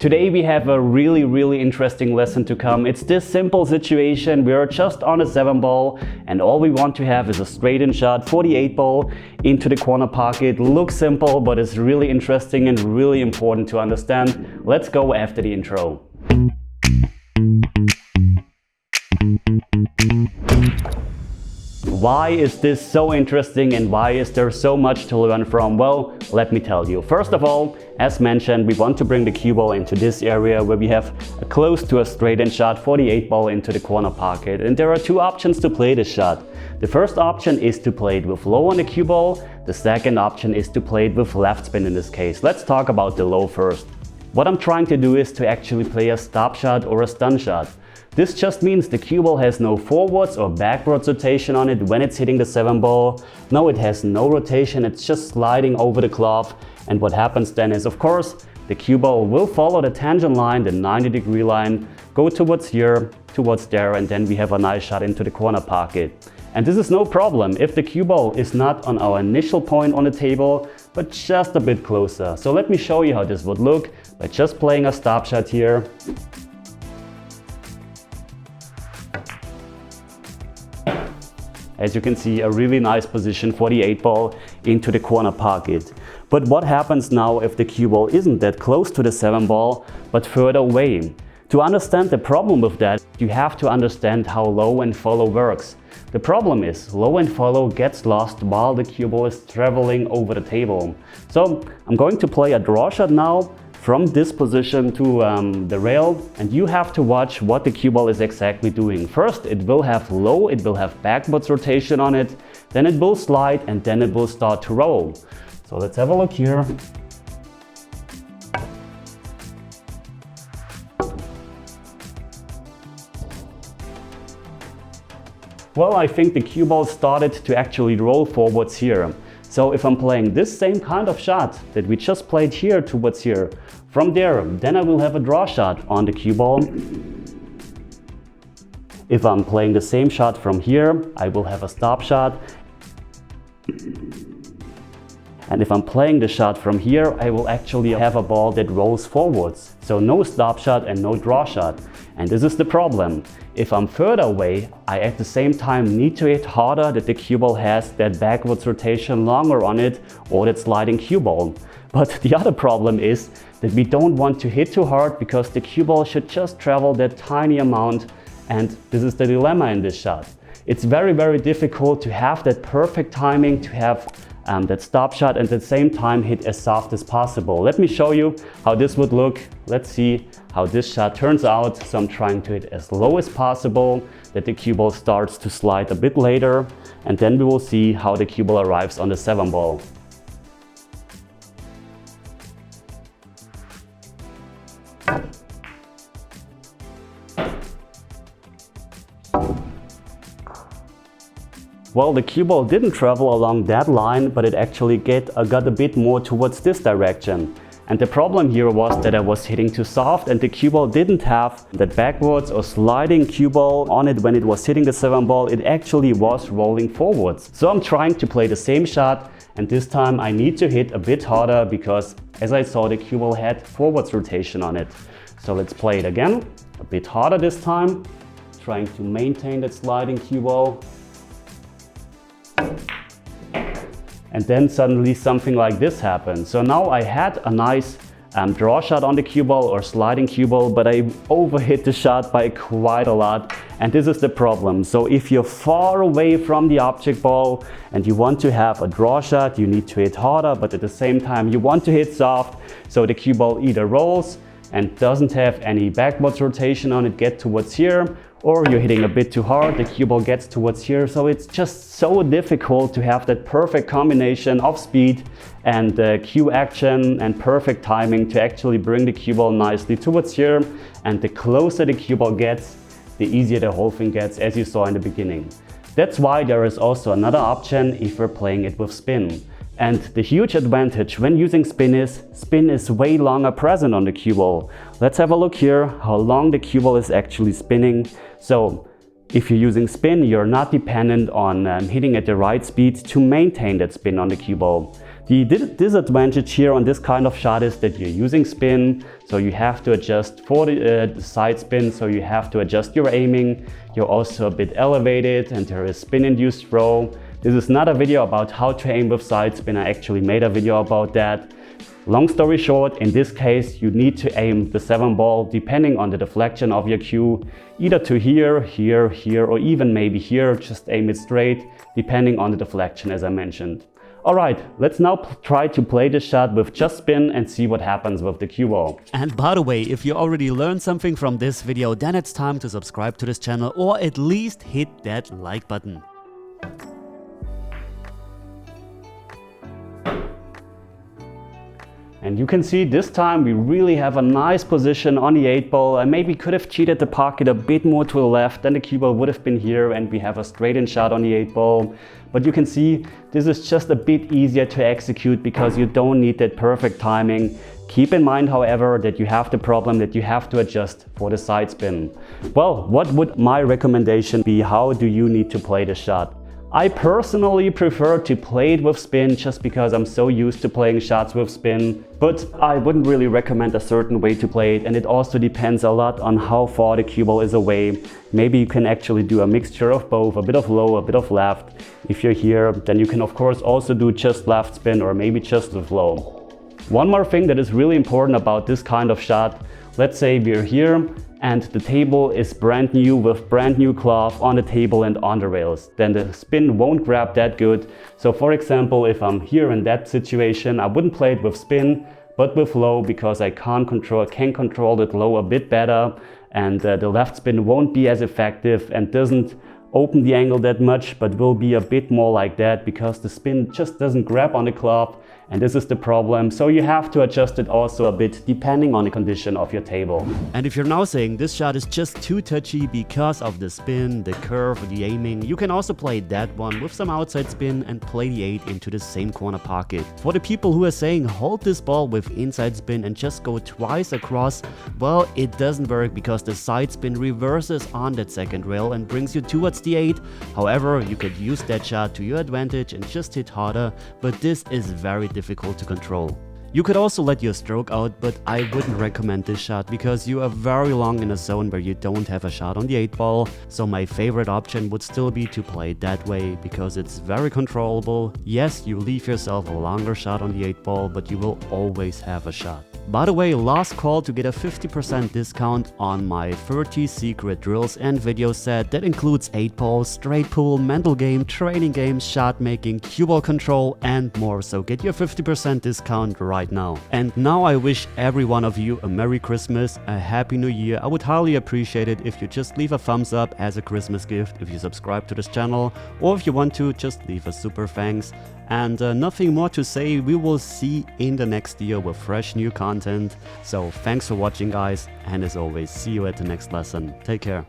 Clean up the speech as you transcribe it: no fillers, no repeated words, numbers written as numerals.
Today we have a really interesting lesson to come. It's this simple situation. We are just on a 7-ball and all we want to have is a straight-in shot, 48 ball into the corner pocket. Looks simple, but it's really interesting and really important to understand. Let's go after the intro. Why is this so interesting and why is there so much to learn from? Well, let me tell you. First of all, as mentioned, we want to bring the cue ball into this area where we have close to a straight-in shot, 48 ball into the corner pocket. And there are two options to play this shot. The first option is to play it with low on the cue ball. The second option is to play it with left spin in this case. Let's talk about the low first. What I'm trying to do is to actually play a stop shot or a stun shot. This just means the cue ball has no forwards or backwards rotation on it when it's hitting the 7-ball. No, it has no rotation, it's just sliding over the glove. And what happens then is, of course, the cue ball will follow the tangent line, the 90-degree line, go towards here, towards there, and then we have a nice shot into the corner pocket. And this is no problem if the cue ball is not on our initial point on the table, but just a bit closer. So let me show you how this would look by just playing a stop shot here. As you can see, a really nice position, 48 ball into the corner pocket. But what happens now if the cue ball isn't that close to the 7-ball, but further away? To understand the problem with that, you have to understand how low and follow works. The problem is, low and follow gets lost while the cue ball is traveling over the table. So I'm going to play a draw shot now from this position to the rail, and you have to watch what the cue ball is exactly doing. First, it will have low, it will have backwards rotation on it, then it will slide, and then it will start to roll. So let's have a look here. Well, I think the cue ball started to actually roll forwards here. So if I'm playing this same kind of shot that we just played here towards here, from there, then I will have a draw shot on the cue ball. If I'm playing the same shot from here, I will have a stop shot. And if I'm playing the shot from here, I will actually have a ball that rolls forwards. So no stop shot and no draw shot. And this is the problem. If I'm further away, I at the same time need to hit harder that the cue ball has that backwards rotation longer on it or that sliding cue ball. But the other problem is that we don't want to hit too hard because the cue ball should just travel that tiny amount, and this is the dilemma in this shot. It's very difficult to have that perfect timing, to have that stop shot and at the same time hit as soft as possible. Let me show you how this would look. Let's see how this shot turns out. So I'm trying to hit as low as possible, that the cue ball starts to slide a bit later, and then we will see how the cue ball arrives on the 7-ball. Well, the cue ball didn't travel along that line, but it actually got a bit more towards this direction. And the problem here was that I was hitting too soft and the cue ball didn't have that backwards or sliding cue ball on it when it was hitting the 7-ball. It actually was rolling forwards. So I'm trying to play the same shot, and this time I need to hit a bit harder because, as I saw, the cue ball had forwards rotation on it. So let's play it again, a bit harder this time, trying to maintain that sliding cue ball. And then suddenly something like this happened. So now I had a nice draw shot on the cue ball or sliding cue ball, but I overhit the shot by quite a lot. And this is the problem. So if you're far away from the object ball and you want to have a draw shot, you need to hit harder, but at the same time you want to hit soft. So the cue ball either rolls and doesn't have any backwards rotation on it, get towards here, or you're hitting a bit too hard, the cue ball gets towards here. So it's just so difficult to have that perfect combination of speed and cue action and perfect timing to actually bring the cue ball nicely towards here. And the closer the cue ball gets, the easier the whole thing gets, as you saw in the beginning. That's why there is also another option if we're playing it with spin. And the huge advantage when using spin is way longer present on the cue ball. Let's have a look here how long the cue ball is actually spinning. So if you're using spin, you're not dependent on hitting at the right speed to maintain that spin on the cue ball. The disadvantage here on this kind of shot is that you're using spin, so you have to adjust for the side spin, so you have to adjust your aiming. You're also a bit elevated and there is spin-induced throw. This is not a video about how to aim with side spin. I actually made a video about that. Long story short, in this case, you need to aim the 7 ball depending on the deflection of your cue, either to here, here, here, or even maybe here. Just aim it straight, depending on the deflection, as I mentioned. Alright, let's now try to play this shot with just spin and see what happens with the cue ball. And by the way, if you already learned something from this video, then it's time to subscribe to this channel or at least hit that like button. And you can see this time we really have a nice position on the 8 ball. I maybe could have cheated the pocket a bit more to the left, then the cue ball would have been here and we have a straight in shot on the 8 ball. But you can see this is just a bit easier to execute because you don't need that perfect timing. Keep in mind, however, that you have the problem that you have to adjust for the side spin. Well, what would my recommendation be? How do you need to play the shot? I personally prefer to play it with spin just because I'm so used to playing shots with spin, but I wouldn't really recommend a certain way to play it, and it also depends a lot on how far the cue ball is away. Maybe you can actually do a mixture of both, a bit of low, a bit of left. If you're here, then you can of course also do just left spin or maybe just with low. One more thing that is really important about this kind of shot, let's say we're here and the table is brand new with brand new cloth on the table and on the rails, then the spin won't grab that good. So for example, if I'm here in that situation, I wouldn't play it with spin, but with low because I can control that low a bit better, and the left spin won't be as effective and doesn't open the angle that much, but will be a bit more like that because the spin just doesn't grab on the cloth, and this is the problem. So you have to adjust it also a bit depending on the condition of your table. And if you're now saying this shot is just too touchy because of the spin, the curve, the aiming, you can also play that one with some outside spin and play the 8 into the same corner pocket. For the people who are saying hold this ball with inside spin and just go twice across, well, it doesn't work because the side spin reverses on that second rail and brings you towards the 8. However, you could use that shot to your advantage and just hit harder, but this is very difficult to control. You could also let your stroke out, but I wouldn't recommend this shot because you are very long in a zone where you don't have a shot on the 8 ball. So my favorite option would still be to play it that way because it's very controllable. Yes, you leave yourself a longer shot on the 8 ball, but you will always have a shot. By the way, last call to get a 50% discount on my 30 secret drills and video set that includes 8 ball, straight pool, mental game, training games, shot making, cue ball control and more. So get your 50% discount right now. And now I wish every one of you a Merry Christmas, a Happy New Year. I would highly appreciate it if you just leave a thumbs up as a Christmas gift if you subscribe to this channel, or if you want to, just leave a super thanks. And nothing more to say, we will see in the next year with fresh new content. So thanks for watching guys, and as always, see you at the next lesson. Take care.